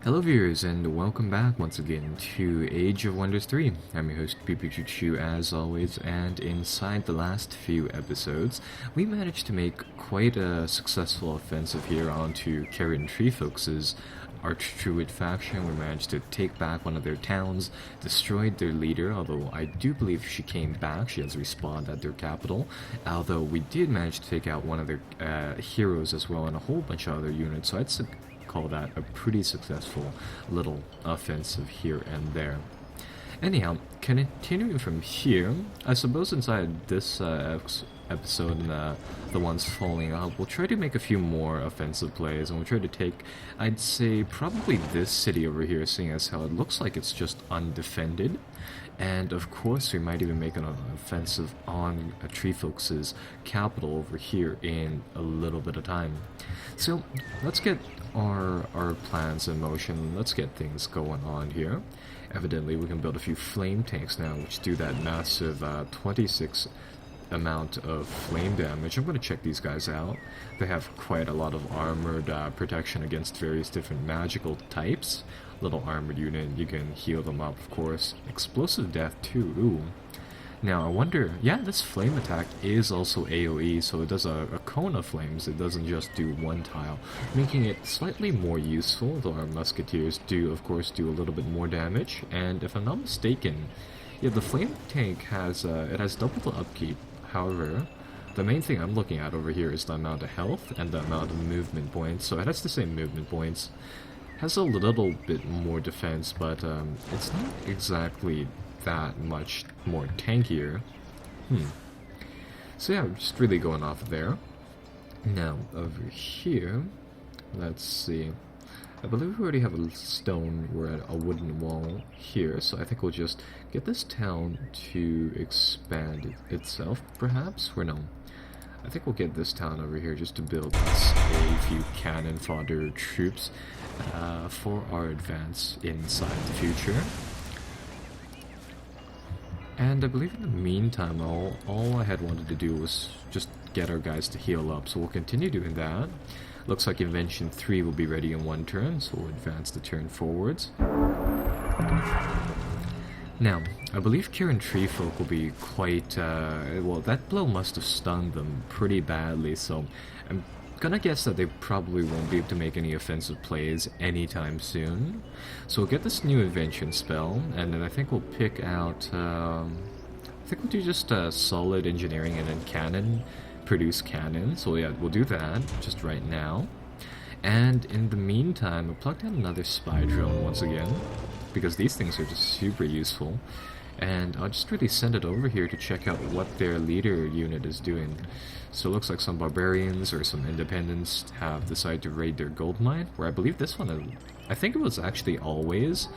Hello viewers, and welcome back once again to Age of Wonders 3. I'm your host Pipichuchu as always, and inside the last few episodes, we managed to make quite a successful offensive here onto Karen Treefolks' Archdruid faction. We managed to take back one of their towns, destroyed their leader, although I do believe she came back. She has respawned at their capital, although we did manage to take out one of their heroes as well and a whole bunch of other units, so I'd call that a pretty successful little offensive here and there. Anyhow, continuing from here, I suppose inside this episode and the ones following up, we'll try to make a few more offensive plays, and we'll try to take, I'd say, probably this city over here, seeing as how it looks like it's just undefended. And of course, we might even make an offensive on Treefolks' capital over here in a little bit of time. So let's get our plans in motion. Let's get things going on here. Evidently, we can build a few flame tanks now, which do that massive 26 amount of flame damage. I'm going to check these guys out. They have quite a lot of armored protection against various different magical types. Little armored unit, you can heal them up, of course. Explosive death too, ooh. Now I wonder, yeah, this flame attack is also AoE, so it does a cone of flames, it doesn't just do one tile, making it slightly more useful, though our musketeers do, of course, do a little bit more damage. And if I'm not mistaken, yeah, the flame tank has, it has double the upkeep. However, the main thing I'm looking at over here is the amount of health and the amount of movement points, so it has the same movement points. Has a little bit more defense, but it's not exactly that much more tankier. So yeah, I'm just really going off there. Now, over here, let's see. I believe we already have a stone, we're at a wooden wall here, so I think we'll just get this town to expand itself, perhaps? Or no. I think we'll get this town over here just to build us a few cannon fodder troops for our advance inside the future. And I believe in the meantime, all I had wanted to do was just get our guys to heal up, so we'll continue doing that. Looks like Invention 3 will be ready in one turn, so we'll advance the turn forwards. Now, I believe Kirin Treefolk will be quite, well, that blow must have stunned them pretty badly, so I'm gonna guess that they probably won't be able to make any offensive plays anytime soon. So we'll get this new invention spell, and then I think we'll pick out, I think we'll do just solid engineering and then cannon, produce cannon. So yeah, we'll do that just right now. And in the meantime, we'll plug down another spy drone once again, because these things are just super useful. And I'll just really send it over here to check out what their leader unit is doing. So it looks like some barbarians or some independents have decided to raid their gold mine, where I believe this one, I think it was actually always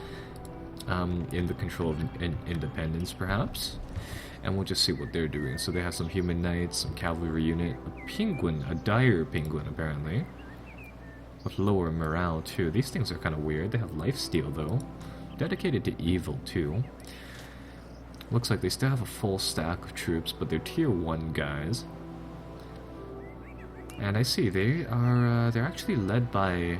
in the control of independents, perhaps. And we'll just see what they're doing. So they have some human knights, some cavalry unit, a penguin, a dire penguin apparently, with lower morale too. These things are kind of weird. They have lifesteal though, dedicated to evil too. Looks like they still have a full stack of troops, but they're tier 1 guys. And I see they're actually led by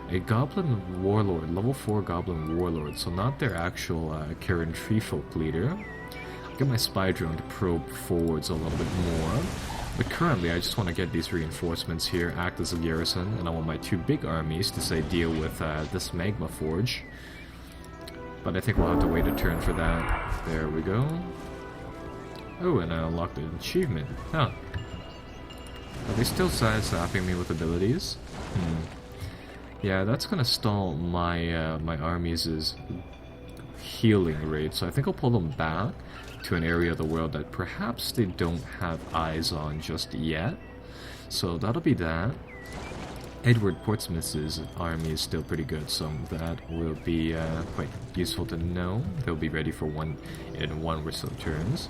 a goblin warlord, level 4 goblin warlord, so not their actual Karen Treefolk leader. I'll get my spy drone to probe forwards a little bit more. But currently I just want to get these reinforcements here, act as a garrison, and I want my 2 big armies to say deal with this magma forge. But I think we'll have to wait a turn for that. There we go. Oh, and I unlocked an achievement. Huh. Are they still side-slapping me with abilities? Yeah, that's gonna stall my my armies' healing rate, so I think I'll pull them back to an area of the world that perhaps they don't have eyes on just yet. So that'll be that. Edward Portsmouth's army is still pretty good, so that will be quite useful to know. They'll be ready for one or so turns.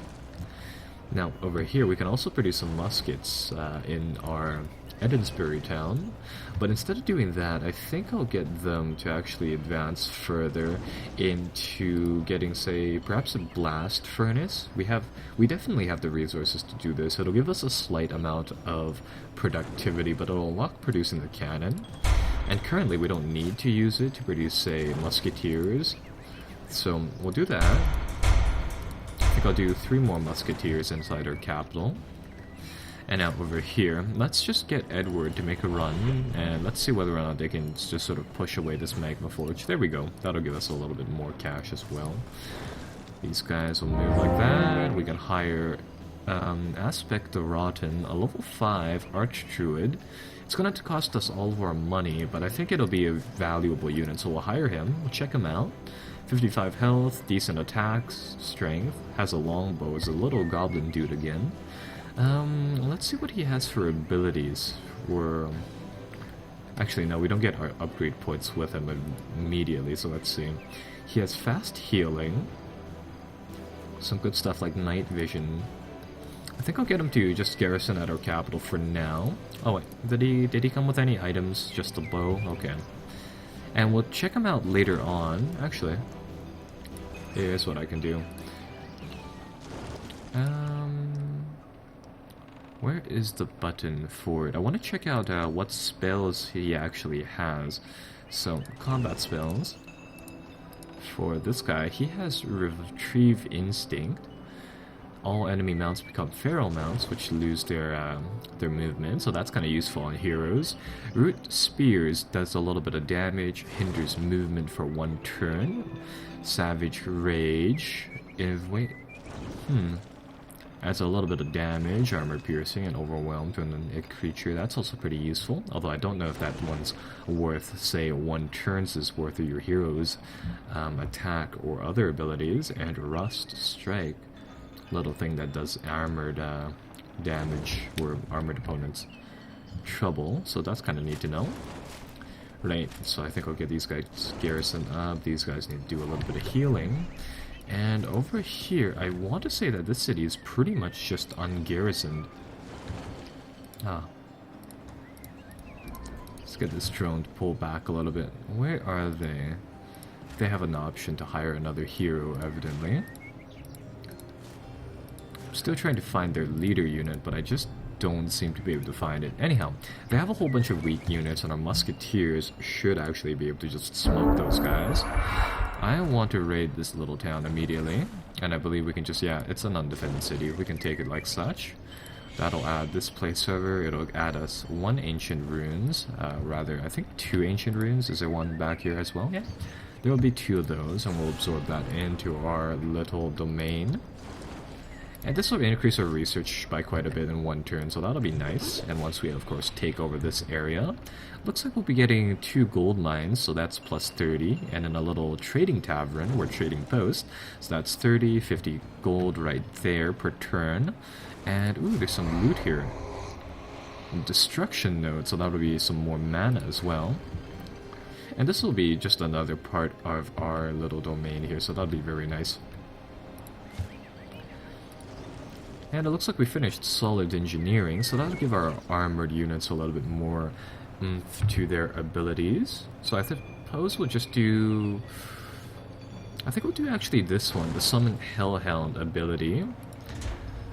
Now, over here, we can also produce some muskets in our Edensbury town, but instead of doing that, I think I'll get them to actually advance further into getting, say, perhaps a blast furnace. We definitely have the resources to do this. It'll give us a slight amount of productivity, but it'll unlock producing the cannon. And currently we don't need to use it to produce, say, musketeers. So we'll do that. I think I'll do 3 more musketeers inside our capital. And now over here, let's just get Edward to make a run, and let's see whether or not they can just sort of push away this magma forge. There we go. That'll give us a little bit more cash as well. These guys will move like that. We can hire Aspect of Rotten, a level 5 Archdruid. It's going to cost us all of our money, but I think it'll be a valuable unit, so we'll hire him. We'll check him out. 55 health, decent attacks, strength, has a longbow, is a little goblin dude again. Let's see what he has for abilities. Actually, no, we don't get our upgrade points with him immediately, so let's see. He has fast healing, some good stuff like night vision. I think I'll get him to just garrison at our capital for now. Oh wait, did he come with any items? Just a bow? Okay. And we'll check him out later on. Actually, here's what I can do. Where is the button for it? I want to check out what spells he actually has. So, combat spells. For this guy, he has Retrieve Instinct. All enemy mounts become feral mounts, which lose their movement, so that's kind of useful on heroes. Root Spears does a little bit of damage, hinders movement for 1 turn. Savage Rage, adds a little bit of damage, armor piercing, and overwhelm to a creature. That's also pretty useful, although I don't know if that one's worth, say, 1 turn's worth of your hero's attack or other abilities. And Rust Strike, little thing that does armored damage or armored opponents trouble, so that's kind of neat to know. Right, so I think I'll get these guys garrisoned up. These guys need to do a little bit of healing. And over here, I want to say that this city is pretty much just ungarrisoned. Let's get this drone to pull back a little bit. Where are they? They have an option to hire another hero, evidently. I'm still trying to find their leader unit, but I just don't seem to be able to find it. Anyhow, they have a whole bunch of weak units, and our musketeers should actually be able to just smoke those guys. I want to raid this little town immediately, and I believe we can just, yeah, it's an undefended city. We can take it like such. That'll add this place over. It'll add us 1 ancient runes, rather, I think 2 ancient runes. Is there one back here as well? Yeah. There will be 2 of those, and we'll absorb that into our little domain. And this will increase our research by quite a bit in 1 turn, so that'll be nice. And once we, of course, take over this area, looks like we'll be getting 2 gold mines, so that's plus 30. And in a little trading tavern, or trading post, so that's 30, 50 gold right there per turn. And, ooh, there's some loot here. Destruction node, so that'll be some more mana as well. And this will be just another part of our little domain here, so that'll be very nice. And it looks like we finished solid engineering, so that'll give our armored units a little bit more oomph to their abilities. So I suppose we'll just do... I think we'll do actually this one, the Summon Hellhound ability.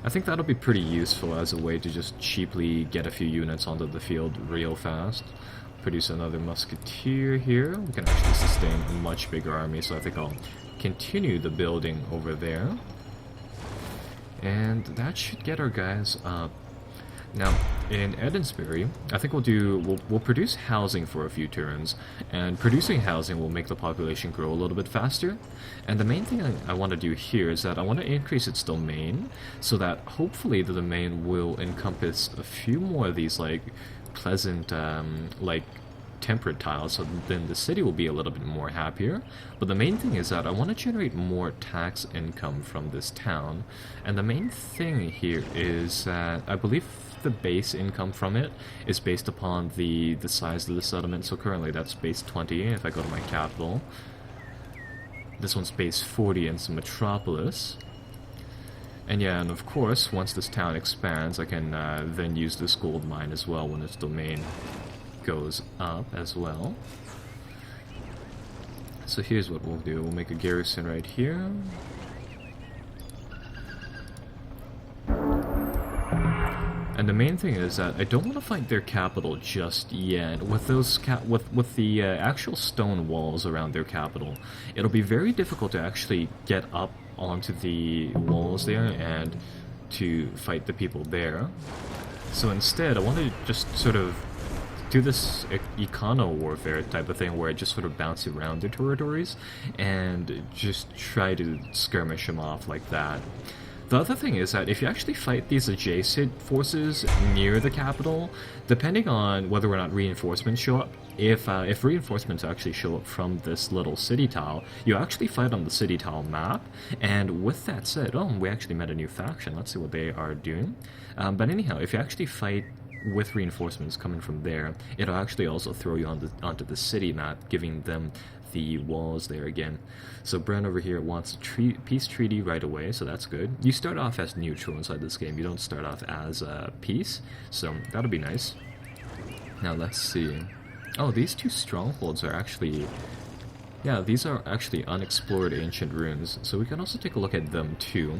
I think that'll be pretty useful as a way to just cheaply get a few units onto the field real fast. Produce another musketeer here. We can actually sustain a much bigger army, so I think I'll continue the building over there. And that should get our guys up. Now, in Edensbury, I think we'll produce housing for a few turns, and producing housing will make the population grow a little bit faster. And the main thing I want to do here is that I want to increase its domain, so that hopefully the domain will encompass a few more of these, like, pleasant, like, temperate tiles, so then the city will be a little bit more happier. But the main thing is that I want to generate more tax income from this town, and the main thing here is that I believe the base income from it is based upon the size of the settlement. So currently that's base 20 if I go to my capital. This one's base 40 in some metropolis. And yeah, and of course, once this town expands, I can then use this gold mine as well when its domain goes up as well. So here's what we'll do. We'll make a garrison right here. And the main thing is that I don't want to fight their capital just yet. With those with the actual stone walls around their capital, it'll be very difficult to actually get up onto the walls there and to fight the people there. So instead, I want to just sort of do this econo warfare type of thing where I just sort of bounce around the territories and just try to skirmish them off like that. The other thing is that if you actually fight these adjacent forces near the capital, depending on whether or not reinforcements show up, if reinforcements actually show up from this little city tile, you actually fight on the city tile map. And with that said, oh, we actually met a new faction. Let's see what they are doing. But anyhow, if you actually fight with reinforcements coming from there, it'll actually also throw you onto the city map, giving them the walls there again. So Bren over here wants a peace treaty right away, so that's good. You start off as neutral inside this game. You don't start off as peace, so that'll be nice. Now let's see. Oh, these two strongholds are actually... yeah, these are actually unexplored ancient ruins, so we can also take a look at them too.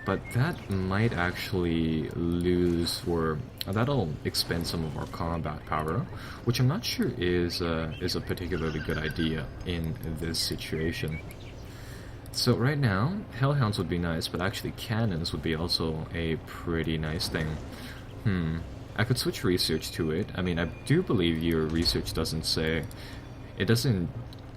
But that might actually lose, or that'll expend some of our combat power, which I'm not sure is a particularly good idea in this situation. So right now, hellhounds would be nice, but actually cannons would be also a pretty nice thing. I could switch research to it. I mean, I do believe your research doesn't say... it doesn't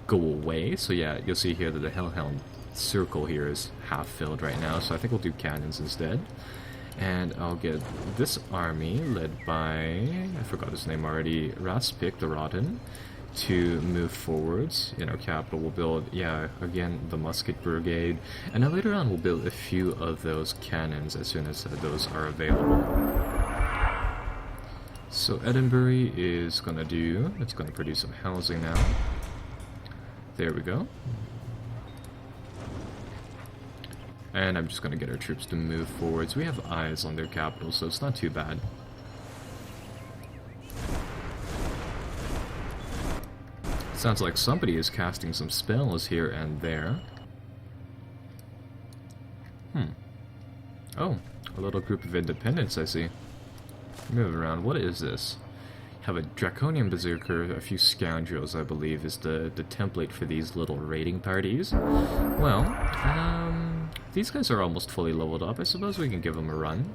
go away, so yeah, you'll see here that the hellhound circle here is half filled right now, so I think we'll do cannons instead. And I'll get this army led by, I forgot his name already, Ratspik the Rotten, to move forwards. In our capital we'll build, yeah, again, the musket brigade, and then later on we'll build a few of those cannons as soon as those are available. So Edinburgh is gonna do, it's gonna produce some housing now. There we go. And I'm just going to get our troops to move forwards. We have eyes on their capital, so it's not too bad. Sounds like somebody is casting some spells here and there. Oh, a little group of independents, I see. Move around. What is this? Have a Draconian Berserker, a few Scoundrels, I believe, is the template for these little raiding parties. Well, these guys are almost fully leveled up. I suppose we can give them a run.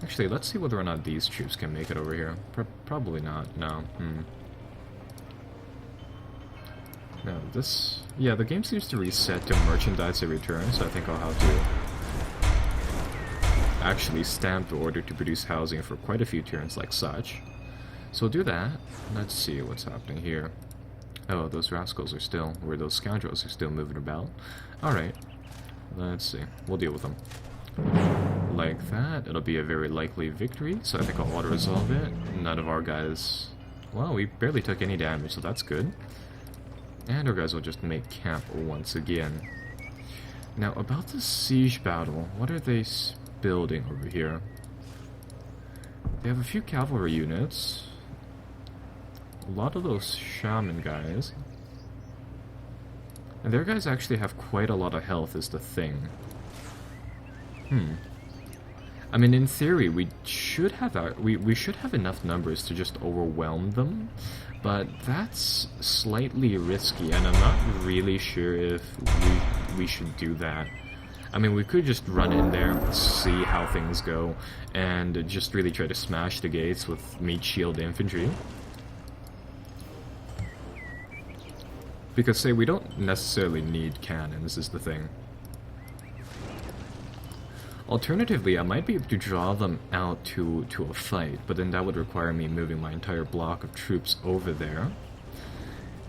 Actually, let's see whether or not these troops can make it over here. Probably not. No. No, this... yeah, the game seems to reset to merchandise every turn, so I think I'll have to actually stamp the order to produce housing for quite a few turns like such. So we'll do that. Let's see what's happening here. Oh, those rascals are still, or those scoundrels are still moving about. Alright, let's see. We'll deal with them. Like that. It'll be a very likely victory, so I think I'll auto-resolve it. None of our guys... well, we barely took any damage, so that's good. And our guys will just make camp once again. Now, about the siege battle, what are they building over here? They have a few cavalry units. A lot of those shaman guys. And their guys actually have quite a lot of health is the thing. I mean, in theory, we should have we should have enough numbers to just overwhelm them, but that's slightly risky, and I'm not really sure if we should do that. I mean, we could just run in there, see how things go, and just really try to smash the gates with meat shield infantry. Because, say, we don't necessarily need cannons, is the thing. Alternatively, I might be able to draw them out to a fight, but then that would require me moving my entire block of troops over there.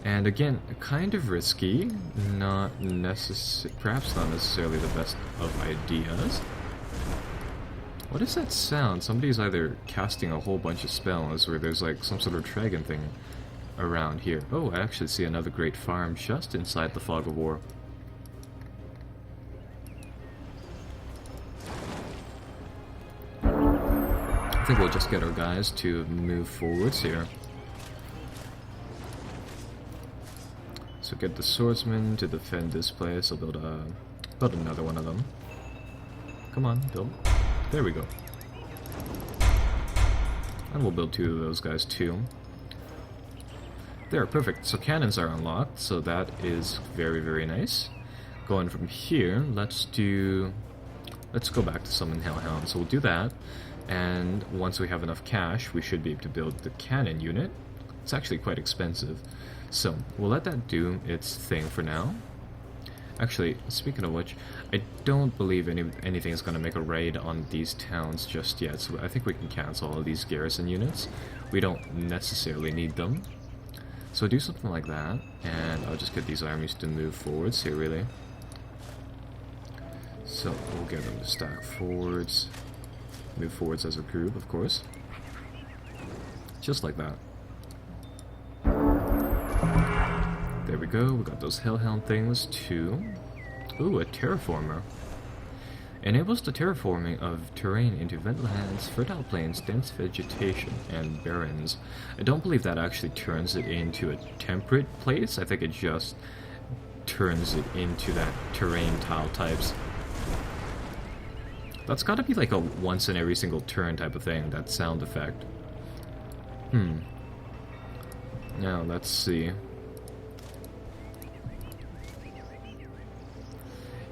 And again, kind of risky, perhaps not necessarily the best of ideas. What is that sound? Somebody's either casting a whole bunch of spells, or there's like some sort of dragon thing around here. Oh, I actually see another great farm just inside the Fog of War. I think we'll just get our guys to move forwards here. So get the swordsman to defend this place. I'll build another one of them. Come on, build. There we go. And we'll build 2 of those guys too. There, perfect. So cannons are unlocked, so that is very, very nice. Going from here, let's go back to summon Hellhound. So we'll do that, and once we have enough cash, we should be able to build the cannon unit. It's actually quite expensive, so we'll let that do its thing for now. Actually, speaking of which, I don't believe anything is going to make a raid on these towns just yet, so I think we can cancel all these garrison units. We don't necessarily need them. So do something like that, and I'll just get these armies to move forwards here, really. So we'll get them to stack forwards, move forwards as a group, of course. Just like that. There we go, we got those Hellhound things too. Ooh, a terraformer. Enables the terraforming of terrain into wetlands, fertile plains, dense vegetation, and barrens. I don't believe that actually turns it into a temperate place. I think it just turns it into that terrain tile types. That's gotta be like a once in every single turn type of thing, that sound effect. Now, let's see.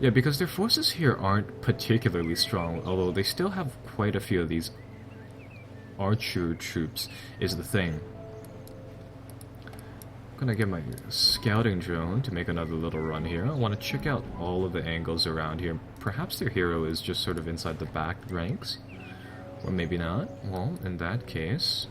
Yeah, because their forces here aren't particularly strong, although they still have quite a few of these archer troops, is the thing. I'm gonna get my scouting drone to make another little run here. I want to check out all of the angles around here. Perhaps their hero is just sort of inside the back ranks, or maybe not. Well, in that case...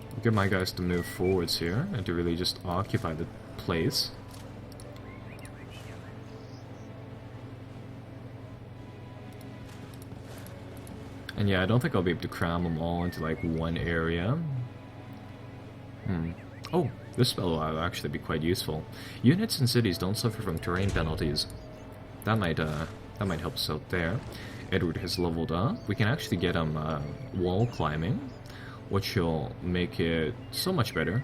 I'll get my guys to move forwards here, and to really just occupy the place. And yeah, I don't think I'll be able to cram them all into like one area. Oh, this spell will actually be quite useful. Units in cities don't suffer from terrain penalties. That might help us out there. Edward has leveled up. We can actually get him wall climbing, which will make it so much better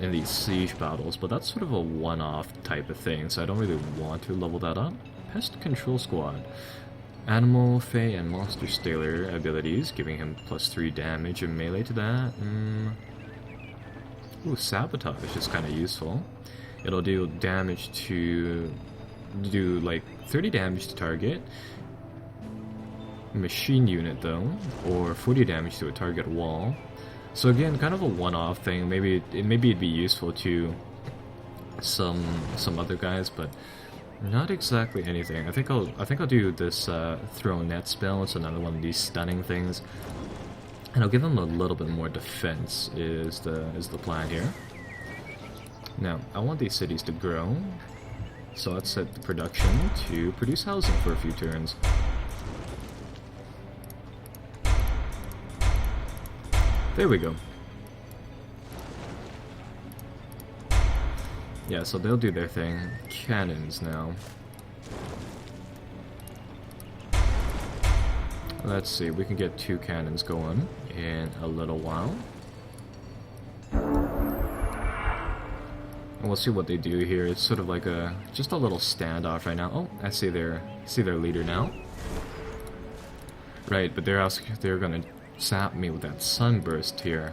in these siege battles, but that's sort of a one-off type of thing, so I don't really want to level that up. Pest Control Squad. Animal, Fey, and Monster Staler abilities, giving him +3 damage and melee to that. Ooh, Sabotage is kind of useful. It'll do damage to... do like 30 damage to target. Machine unit though, or 40 damage to a target wall. So again, kind of a one-off thing. Maybe it'd be useful to some other guys, but not exactly anything. I think I'll do this throw net spell. It's another one of these stunning things, and I'll give them a little bit more defense. Is the plan here? Now I want these cities to grow, so let's set the production to produce housing for a few turns. There we go. Yeah, so they'll do their thing. Cannons now. Let's see, we can get 2 cannons going in a little while. And we'll see what they do here. It's sort of like just a little standoff right now. Oh, I see their leader now. Right, but they're gonna zap me with that sunburst here.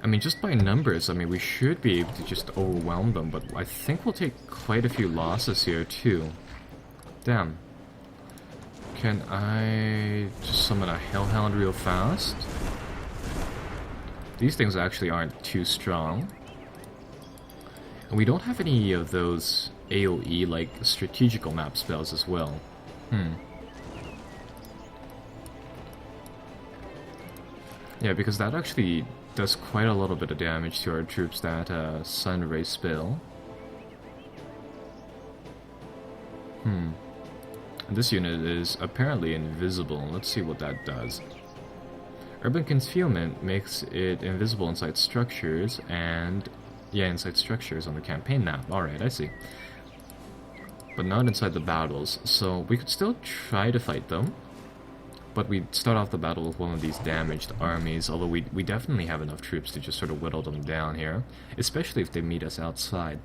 I mean, just by numbers, I mean, we should be able to just overwhelm them, but I think we'll take quite a few losses here, too. Damn. Can I just summon a Hellhound real fast? These things actually aren't too strong. And we don't have any of those AoE, like, strategical map spells as well. Yeah, because that actually does quite a little bit of damage to our troops, that Sunray spell. And this unit is apparently invisible. Let's see what that does. Urban Concealment makes it invisible inside structures, and... yeah, inside structures on the campaign map. Alright, I see. But not inside the battles, so we could still try to fight them. But we start off the battle with one of these damaged armies, although we definitely have enough troops to just sort of whittle them down here, especially if they meet us outside.